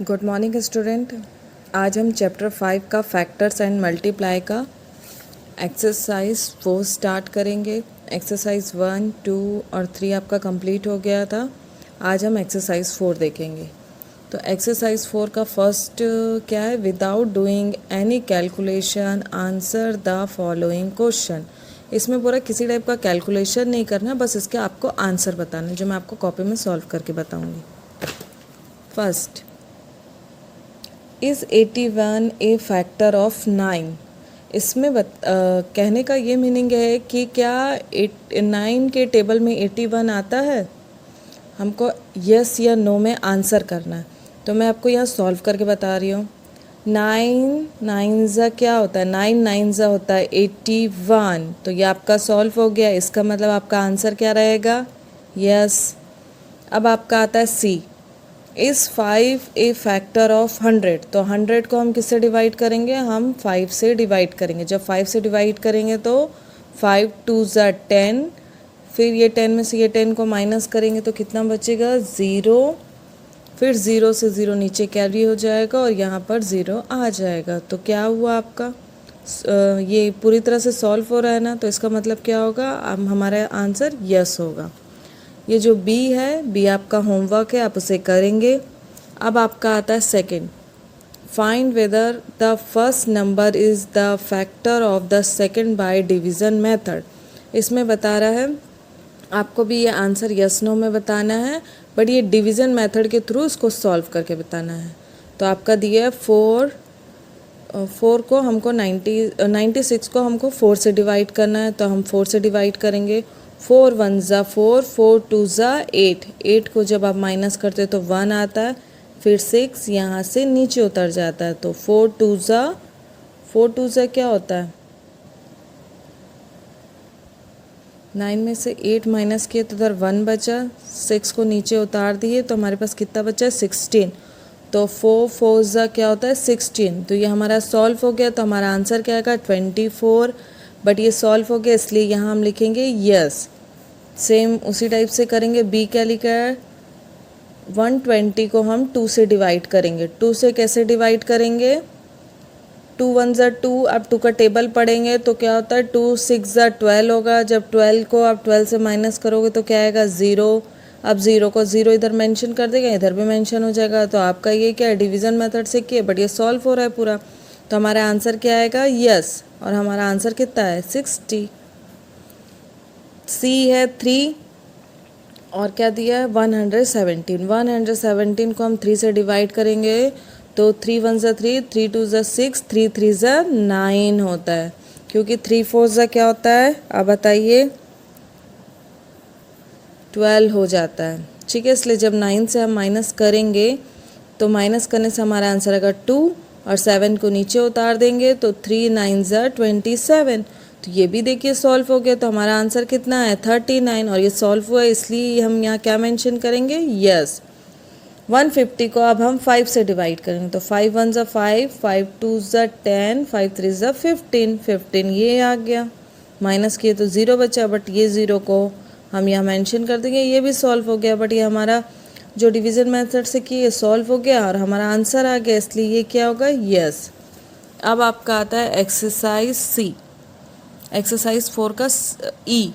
Good morning student. आज हम chapter 5 का फैक्टर्स एंड मल्टीप्लाई का एक्सरसाइज 4 स्टार्ट करेंगे। एक्सरसाइज 1, 2 और 3 आपका कंप्लीट हो गया था। आज हम एक्सरसाइज 4 देखेंगे। तो एक्सरसाइज 4 का फर्स्ट क्या है, without doing any calculation answer the following question. इसमें पूरा किसी टाइप का कैलकुलेशन नहीं करना, बस इसके आपको आंसर बताना है जो मैं आपको कॉपी में सॉल्व करके बताऊंगी। First, is 81 A factor of 9। इसमें कहने का ये मीनिंग है कि क्या 9 के टेबल में 81 आता है। हमको यस या नो में आंसर करना है। तो मैं आपको यहाँ सॉल्व करके बता रही हूँ। 9 9 क्या होता है, 9 9 होता है 81। तो ये आपका सॉल्व हो गया। इसका मतलब आपका आंसर क्या रहेगा, यस। अब आपका आता है सी, इज़ 5 ए फैक्टर ऑफ 100। तो 100 को हम किससे डिवाइड करेंगे, हम 5 से डिवाइड करेंगे। जब 5 से डिवाइड करेंगे तो 5 2 ज़ा 10, फिर ये 10 में से ये 10 को माइनस करेंगे तो कितना बचेगा, 0। फिर 0 से 0 नीचे कैरी हो जाएगा और यहाँ पर 0 आ जाएगा। तो क्या हुआ आपका, ये पूरी तरह से सॉल्व हो रहा है ना। तो इसका मतलब क्या होगा, अब हमारा आंसर यस होगा। ये जो बी है, बी आपका होमवर्क है, आप उसे करेंगे। अब आपका आता है second, find whether the first number is the factor of the second by division method. इसमें बता रहा है आपको भी ये आंसर यस नो में बताना है, बट ये डिवीज़न मेथड के थ्रू इसको सॉल्व करके बताना है। तो आपका दिया है 4 को हमको 96 को हमको 4 से डिवाइड करना है। तो हम 4 से डिवाइड करेंगे। 4 1 ज़ा 4, 4 2 ज़ा 8। 8 को जब आप माइनस करते हो तो 1 आता है, फिर 6 यहाँ से नीचे उतर जाता है। तो 4 2 ज़ा क्या होता है, 9 में से 8 माइनस किए तो उधर 1 बचा, 6 को नीचे उतार दिए तो हमारे पास कितना बचा है, 16। तो 4 4 ज़ा क्या होता है, 16। तो ये हमारा सॉल्व हो गया। तो हमारा आंसर क्या आएगा, 24। बट ये सॉल्व हो गया इसलिए यहाँ हम लिखेंगे यस। सेम उसी टाइप से करेंगे। बी क्या लिखा है, 120 को हम 2 से डिवाइड करेंगे। 2 से कैसे डिवाइड करेंगे, 2 1 ज़ा 2। अब 2 का टेबल पढ़ेंगे तो क्या होता है, 2 6 ज़ा 12 होगा। जब 12 को आप 12 से माइनस करोगे तो क्या आएगा, 0। अब 0 को 0 इधर मेंशन कर देगा, इधर भी मेंशन हो जाएगा। तो आपका ये क्या है, डिवीज़न मेथड से किए, बट ये सॉल्व हो रहा है पूरा। तो हमारा आंसर क्या आएगा, यस। और हमारा आंसर कितना है, 60। सी है 3 और क्या दिया है, 117। 117 को हम 3 से डिवाइड करेंगे तो 3 1 ज़ा 3, 3 2 ज़ा 6, 3 3 ज़ा 9 होता है। क्योंकि 3 4 ज़ा क्या होता है, आप बताइए, 12 हो जाता है। ठीक है, इसलिए जब 9 से हम माइनस करेंगे तो माइनस करने से हमारा आंसर आएगा 2 और 7 को नीचे उतार देंगे तो 3 9 ज़ा 27। तो ये भी देखिए सॉल्व हो गया। तो हमारा आंसर कितना है, 39। और ये सॉल्व हुआ है इसलिए हम यहाँ क्या मेंशन करेंगे, यस। 150 को अब हम 5 से डिवाइड करेंगे। तो 5 1 ज़ा 5, 5 2 ज़ा 10, 5 3 ज़ा 15। 15 ये आ गया, माइनस किए तो 0 बचा, बट ये 0 को हम यहाँ मेंशन कर देंगे। ये भी सॉल्व हो गया, बट ये हमारा जो डिवीज़न मेथड से किए सॉल्व हो गया और हमारा आंसर आ गया, इसलिए ये क्या होगा, यस। अब आपका आता है एक्सरसाइज सी, एक्सरसाइज 4 का ई।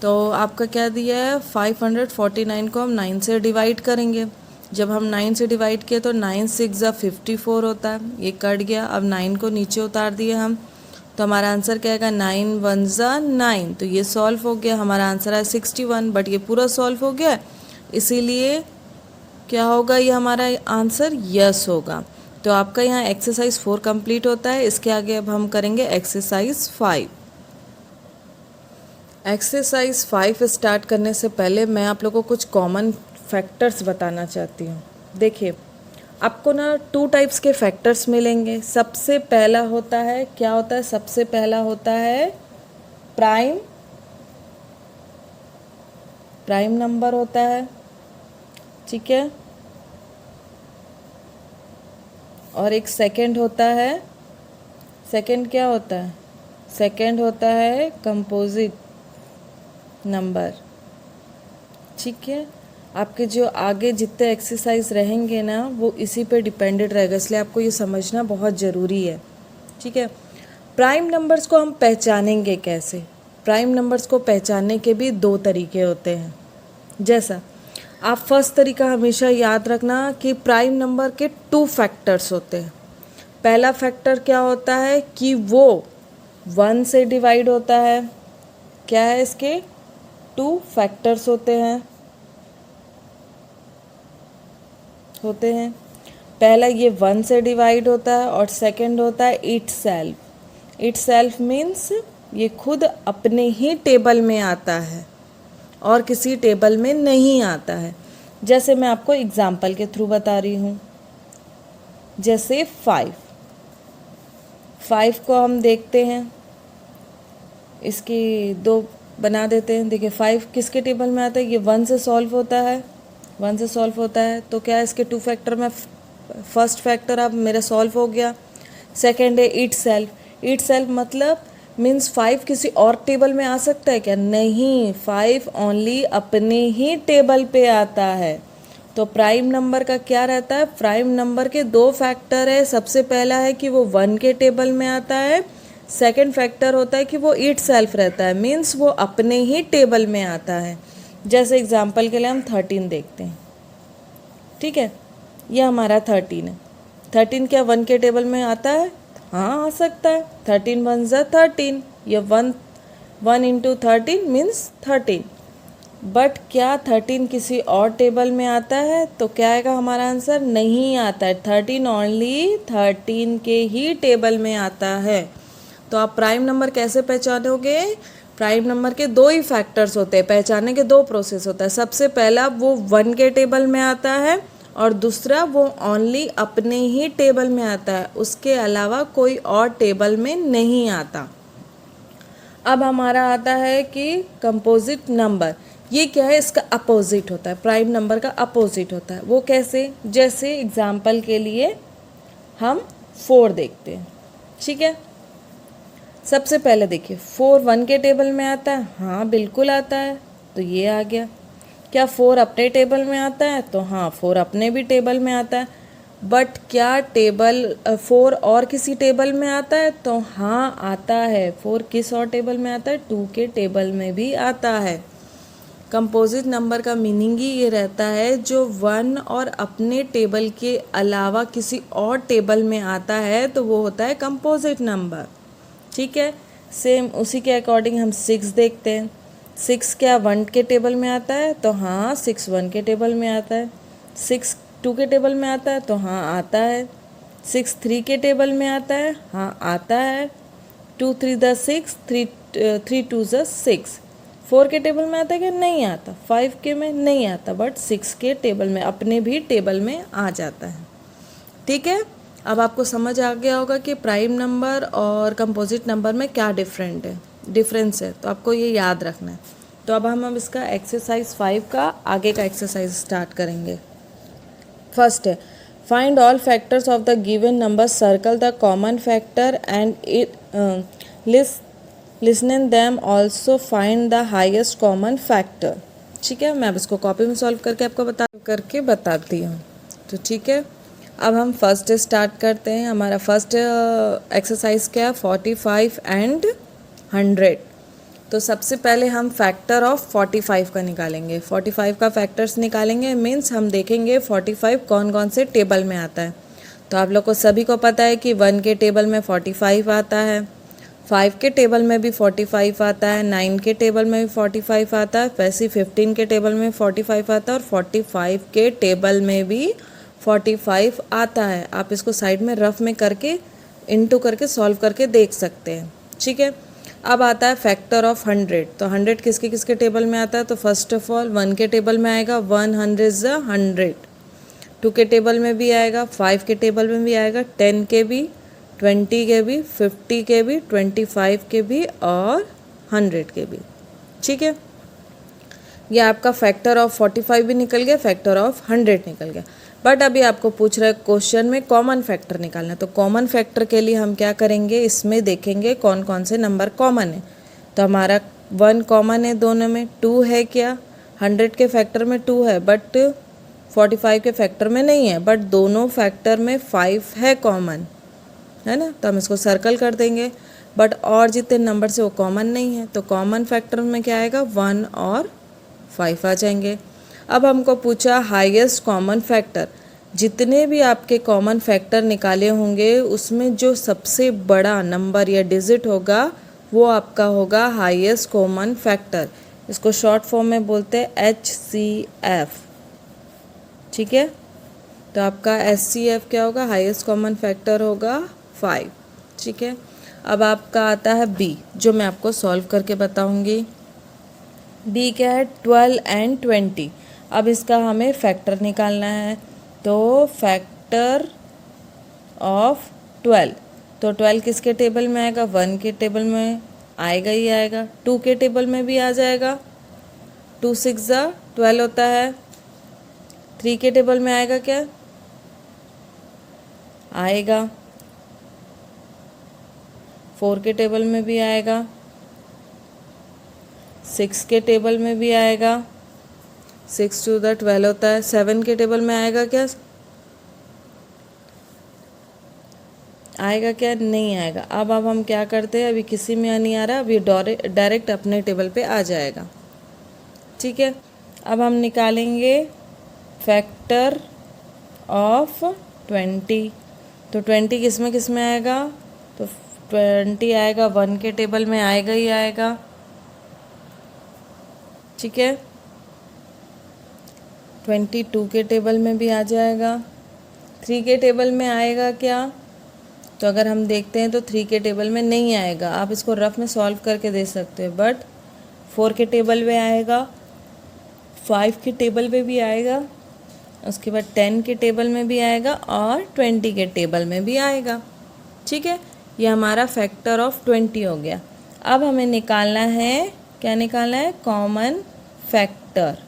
तो आपका क्या दिया है, 549 को हम 9 से डिवाइड करेंगे। जब हम 9 से डिवाइड किए तो 9 6 ज़ा 54 होता है, ये कट गया। अब 9 को नीचे उतार दिए हम तो हमारा आंसर क्या आएगा, 9 1 ज़ा 9। तो ये सॉल्व हो गया, हमारा आंसर है 61। बट ये पूरा सॉल्व हो गया, इसीलिए क्या होगा, ये हमारा आंसर यस होगा। तो आपका यहाँ एक्सरसाइज 4 कंप्लीट होता है। इसके आगे अब हम करेंगे एक्सरसाइज 5। एक्सरसाइज 5 स्टार्ट करने से पहले मैं आप लोगों को कुछ कॉमन फैक्टर्स बताना चाहती हूँ। देखिए, आपको ना 2 टाइप्स के फैक्टर्स मिलेंगे। सबसे पहला होता है, क्या होता है, सबसे पहला होता है प्राइम नंबर होता है, ठीक है। और एक सेकंड होता है, सेकंड क्या होता है, सेकंड होता है कंपोजिट नंबर, ठीक है। आपके जो आगे जितने एक्सरसाइज रहेंगे ना वो इसी पे डिपेंडेड रहेगा, इसलिए आपको ये समझना बहुत ज़रूरी है। ठीक है, प्राइम नंबर्स को हम पहचानेंगे कैसे? प्राइम नंबर्स को पहचानने के भी दो तरीके होते हैं। जैसा आप फर्स्ट तरीका हमेशा याद रखना कि प्राइम नंबर के 2 फैक्टर्स होते हैं। पहला फैक्टर क्या होता है कि वो 1 से डिवाइड होता है। क्या है इसके 2 फैक्टर्स होते हैं। पहला ये 1 से डिवाइड होता है और सेकंड होता है इटसेल्फ। इटसेल्फ मीन्स ये खुद अपने ही टेबल में आता है और किसी टेबल में नहीं आता है। जैसे मैं आपको एग्जाम्पल के थ्रू बता रही हूँ। जैसे 5 को हम देखते हैं, इसकी 2 बना देते हैं। देखिए 5 किसके टेबल में आता है? ये 1 से सॉल्व होता है, 1 से सॉल्व होता है। तो क्या है इसके 2 फैक्टर में फर्स्ट फैक्टर अब मेरा सॉल्व हो गया। सेकेंड है इटसेल्फ। इटसेल्फ मतलब मीन्स 5 किसी और टेबल में आ सकता है क्या? नहीं, 5 ओनली अपने ही टेबल पे आता है। तो प्राइम नंबर का क्या रहता है? प्राइम नंबर के 2 फैक्टर है। सबसे पहला है कि वो 1 के टेबल में आता है, सेकंड फैक्टर होता है कि वो इटसेल्फ रहता है, मीन्स वो अपने ही टेबल में आता है। जैसे एग्जाम्पल के लिए हम 13 देखते हैं। ठीक है, ये हमारा 13 है। 13 क्या 1 के टेबल में आता है? हाँ, आ सकता है। 13 1 ज़ा 13, ये 1 इंटू 13 मीन्स 13। बट क्या 13 किसी और टेबल में आता है? तो क्या आएगा हमारा आंसर? नहीं आता है। 13 ओनली 13 के ही टेबल में आता है। तो आप प्राइम नंबर कैसे पहचानोगे? प्राइम नंबर के 2 ही फैक्टर्स होते हैं, पहचानने के 2 प्रोसेस होता है। सबसे पहला वो 1 के टेबल में आता है और दूसरा वो ओनली अपने ही टेबल में आता है, उसके अलावा कोई और टेबल में नहीं आता। अब हमारा आता है कि कंपोजिट नंबर। ये क्या है? इसका अपोजिट होता है, प्राइम नंबर का अपोजिट होता है। वो कैसे? जैसे एग्जाम्पल के लिए हम 4 देखते हैं। ठीक है, सबसे पहले देखिए 4 1 के टेबल में आता है। हाँ बिल्कुल आता है, तो ये आ गया। क्या 4 अपने टेबल में आता है? तो हाँ 4 अपने भी टेबल में आता है। बट क्या 4 और किसी टेबल में आता है? तो हाँ आता है। 4 किस और टेबल में आता है? 2 के टेबल में भी आता है। कंपोजिट नंबर का मीनिंग ही ये रहता है जो 1 और अपने टेबल के अलावा किसी और टेबल में आता है तो वो होता है कंपोजिट नंबर। ठीक है, सेम उसी के अकॉर्डिंग हम 6 देखते हैं। 6 क्या 1 के टेबल में आता है? तो हाँ 6 1 के टेबल में आता है। 6 2 के टेबल में आता है? तो हाँ आता है। 6 3 के टेबल में आता है? हाँ आता है। 2 3 द 6, 3 2 ज़ 6। 4 के टेबल में आता है कि नहीं आता? 5 के में नहीं आता, बट 6 के टेबल में, अपने भी टेबल में आ जाता है। ठीक है, अब आपको समझ आ गया होगा कि प्राइम नंबर और कंपोजिट नंबर में क्या डिफरेंस है, तो आपको ये याद रखना है। तो अब हम इसका एक्सरसाइज 5 का आगे का एक्सरसाइज स्टार्ट करेंगे। फर्स्ट है find all factors of the given number, circle the common factor and listening them also find the highest common factor. ठीक है, मैं अब इसको कॉपी में सॉल्व करके आपको बताती हूँ। तो ठीक है, अब हम फर्स्ट स्टार्ट करते हैं। हमारा फर्स्ट एक्सरसाइज क्या है? 45 एंड 100। तो सबसे पहले हम फैक्टर ऑफ 45 का निकालेंगे। 45 का फैक्टर्स निकालेंगे मीन्स हम देखेंगे 45 कौन कौन से टेबल में आता है। तो आप लोग को सभी को पता है कि 1 के टेबल में 45 आता है, 5 के टेबल में भी 45 आता है, 9 के टेबल में भी 45 आता है, वैसे 15 के टेबल में 45 आता है और 45 के टेबल में भी 45 आता है। आप इसको साइड में रफ में करके इनटू करके सॉल्व करके देख सकते हैं। ठीक है, अब आता है फैक्टर ऑफ 100। तो 100 किसके किसके टेबल में आता है? तो फर्स्ट ऑफ ऑल 1 के टेबल में आएगा, 100 ज़ 100। 2 के टेबल में भी आएगा, 5 के टेबल में भी आएगा, 10 के भी, 20 के भी, 50 के भी, 25 के भी और 100 के भी। ठीक है, ये आपका फैक्टर ऑफ 45 भी निकल गया, फैक्टर ऑफ 100 निकल गया। बट अभी आपको पूछ रहा है क्वेश्चन में कॉमन फैक्टर निकालना है। तो कॉमन फैक्टर के लिए हम क्या करेंगे? इसमें देखेंगे कौन कौन से नंबर कॉमन है। तो हमारा 1 कॉमन है दोनों में, 2 है क्या? 100 के फैक्टर में 2 है बट 45 के फैक्टर में नहीं है, बट दोनों फैक्टर में 5 है कॉमन, है ना, तो हम इसको सर्कल कर देंगे। बट और जितने नंबर से वो कॉमन नहीं है, तो कॉमन फैक्टर में क्या आएगा, 1 और 5 आ जाएंगे। अब हमको पूछा हाईएस्ट कॉमन फैक्टर, जितने भी आपके कॉमन फैक्टर निकाले होंगे उसमें जो सबसे बड़ा नंबर या डिजिट होगा वो आपका होगा हाईएस्ट कॉमन फैक्टर। इसको शॉर्ट फॉर्म में बोलते हैं HCF, ठीक है। तो आपका HCF क्या होगा, हाईएस्ट कॉमन फैक्टर होगा 5, ठीक है। अब आपका आता है B, जो मैं आपको सॉल्व करके बताऊंगी। B क्या है, 12 एंड 20। अब इसका हमें फैक्टर निकालना है, तो फैक्टर ऑफ 12, तो 12 किसके टेबल में आएगा, 1 के टेबल में आएगा ही आएगा, 2 के टेबल में भी आ जाएगा, 2 6 12 होता है। 3 के टेबल में आएगा क्या, आएगा। 4 के टेबल में भी आएगा, 6 के टेबल में भी आएगा, 6 2 12 होता है। 7 के टेबल में आएगा क्या, आएगा क्या, नहीं आएगा। अब हम क्या करते हैं, अभी किसी में नहीं आ रहा, अभी डायरेक्ट अपने टेबल पे आ जाएगा, ठीक है। अब हम निकालेंगे फैक्टर ऑफ 20, तो 20 किस में आएगा, तो 20 आएगा 1 के टेबल में आएगा ही आएगा, ठीक है। 22 के टेबल में भी आ जाएगा। 3 के टेबल में आएगा क्या, तो अगर हम देखते हैं तो 3 के टेबल में नहीं आएगा, आप इसको रफ में सॉल्व करके दे सकते हो, बट 4 के टेबल में आएगा, 5 के टेबल में भी आएगा, उसके बाद 10 के टेबल में भी आएगा और 20 के टेबल में भी आएगा, ठीक है। ये हमारा फैक्टर ऑफ 20 हो गया। अब हमें निकालना है, क्या निकालना है, कॉमन फैक्टर,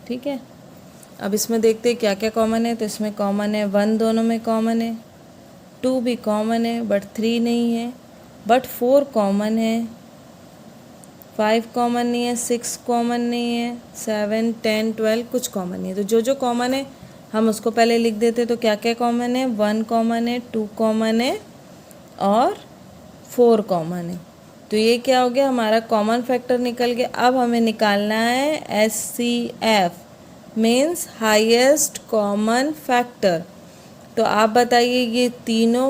ठीक है। अब इसमें देखते हैं क्या क्या कॉमन है, तो इसमें कॉमन है 1, दोनों में कॉमन है, 2 भी कॉमन है बट 3 नहीं है, बट 4 कॉमन है, 5 कॉमन नहीं है, 6 कॉमन नहीं है, 7 10 12 कुछ कॉमन नहीं है। तो जो कॉमन है हम उसको पहले लिख देते, तो क्या क्या कॉमन है, 1 कॉमन है, 2 कॉमन है और 4 कॉमन है। तो ये क्या हो गया, हमारा कॉमन फैक्टर निकल गया। अब हमें निकालना है HCF, means highest common factor. तो आप बताइए ये तीनों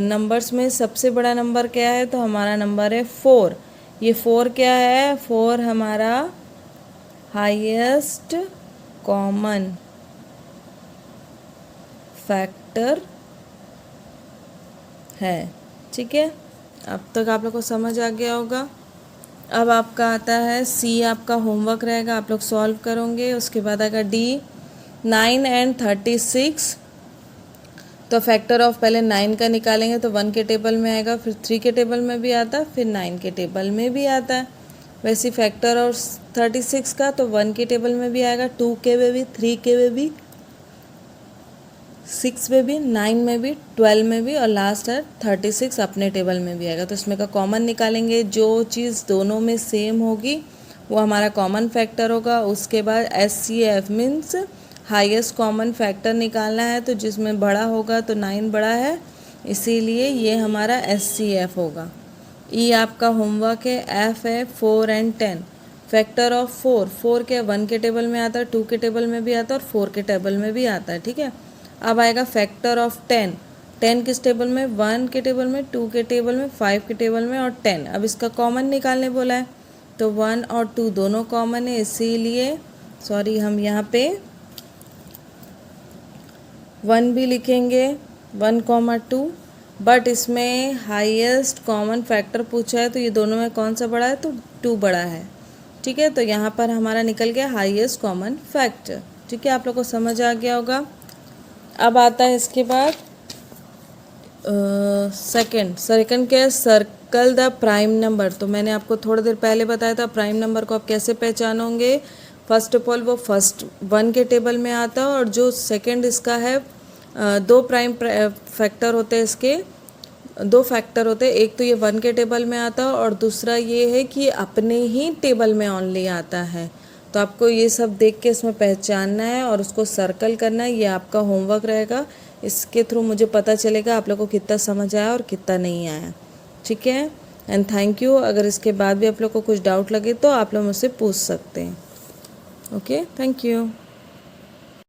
नंबर्स में सबसे बड़ा नंबर क्या है, तो हमारा नंबर है 4। ये 4 क्या है, 4 हमारा हाईएस्ट कॉमन फैक्टर है, ठीक है। अब तक आप लोग को समझ आ गया होगा। अब आपका आता है C, आपका होमवर्क रहेगा, आप लोग सॉल्व करोगे। उसके बाद आएगा D, 9 एंड 36। तो फैक्टर ऑफ पहले 9 का निकालेंगे तो 1 के टेबल में आएगा, फिर 3 के टेबल में भी आता है, फिर 9 के टेबल में भी आता है। वैसे फैक्टर ऑफ 36 का तो 1 के टेबल में भी आएगा, 2 के में भी, 3 के में भी, 6 में भी, 9 में भी, 12 में भी, और लास्ट है 36 अपने टेबल में भी आएगा। तो इसमें का कॉमन निकालेंगे, जो चीज़ दोनों में सेम होगी वो हमारा कॉमन फैक्टर होगा। उसके बाद HCF means highest common factor निकालना है, तो जिसमें बड़ा होगा तो 9 बड़ा है, इसीलिए ये हमारा HCF होगा। E आपका होमवर्क है, F है 4 एंड 10। फैक्टर ऑफ 4 के 1 के टेबल में आता है, 2 के टेबल में भी आता है और 4 के टेबल में भी आता है, ठीक है। अब आएगा फैक्टर ऑफ 10 किस टेबल में, 1 के टेबल में, 2 के टेबल में, 5 के टेबल में और 10। अब इसका कॉमन निकालने बोला है, तो 1 और 2 दोनों कॉमन है, इसीलिए हम यहाँ पे 1 भी लिखेंगे, 1, 2, बट इसमें हाईएस्ट कॉमन फैक्टर पूछा है, तो ये दोनों में कौन सा बड़ा है, तो 2 बड़ा है, ठीक है। तो यहाँ पर हमारा निकल गया हाईएस्ट कॉमन फैक्टर, ठीक है। आप लोग को समझ आ गया होगा। अब आता है इसके बाद सेकंड क्या है, सर्कल द प्राइम नंबर। तो मैंने आपको थोड़ी देर पहले बताया था प्राइम नंबर को आप कैसे पहचानोगे। फर्स्ट ऑफ ऑल वो फर्स्ट 1 के टेबल में आता है, और जो सेकंड इसका है 2 प्राइम फैक्टर होते हैं इसके, दो फैक्टर होते हैं, एक तो ये 1 के टेबल में आता है और दूसरा ये है कि अपने ही टेबल में ओनली आता है। तो आपको ये सब देख के इसमें पहचानना है और उसको सर्कल करना है। ये आपका होमवर्क रहेगा, इसके थ्रू मुझे पता चलेगा आप लोग को कितना समझ आया और कितना नहीं आया। ठीक है, एंड थैंक यू। अगर इसके बाद भी आप लोग को कुछ डाउट लगे तो आप लोग मुझसे पूछ सकते हैं। Okay, thank you.